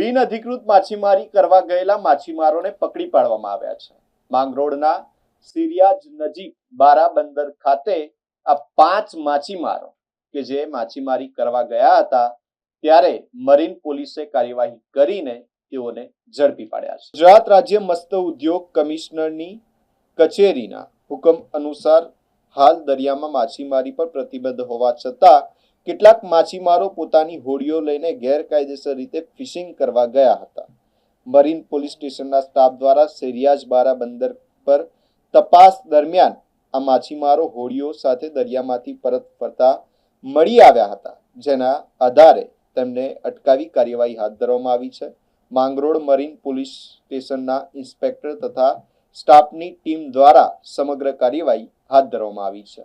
બિનઅધિકૃત માછીમારી કરવા ગયેલા માછીમારોને પકડી પાડવામાં આવ્યા છે। માંગરોળના સિરિયાજ નજીક બારા બંદર ખાતે આ 5 માછીમારો કે જે માછીમારી કરવા ગયા હતા ત્યારે મરીન પોલીસે કાર્યવાહી કરીને તેઓને ઝડપી પાડ્યા છે। ગુજરાત રાજ્ય મત્સ્ય ઉદ્યોગ કમિશનરની કચેરીના હુકમ અનુસાર હાલ દરિયામાં માછીમારી પર પ્રતિબંધ હોવા છતાં કેટલાક માછીમારો પોતાની હોડીઓ લઈને ગેરકાયદેસર રીતે ફિશિંગ કરવા ગયા હતા। મરીન પોલીસ સ્ટેશનના સ્ટાફ દ્વારા સિરિયાજ બારા બંદર પર તપાસ દરમિયાન આ માછીમારો હોડીઓ સાથે દરિયામાંથી પરત ફરતા મળી આવ્યા હતા, જેના આધારે તેમને અટકાવી કાર્યવાહી હાથ ધરવામાં આવી છે। માંગરોળ મરીન પોલીસ સ્ટેશનના ઇન્સ્પેક્ટર તથા સ્ટાફની ટીમ દ્વારા સમગ્ર કાર્યવાહી હાથ ધરવામાં આવી છે।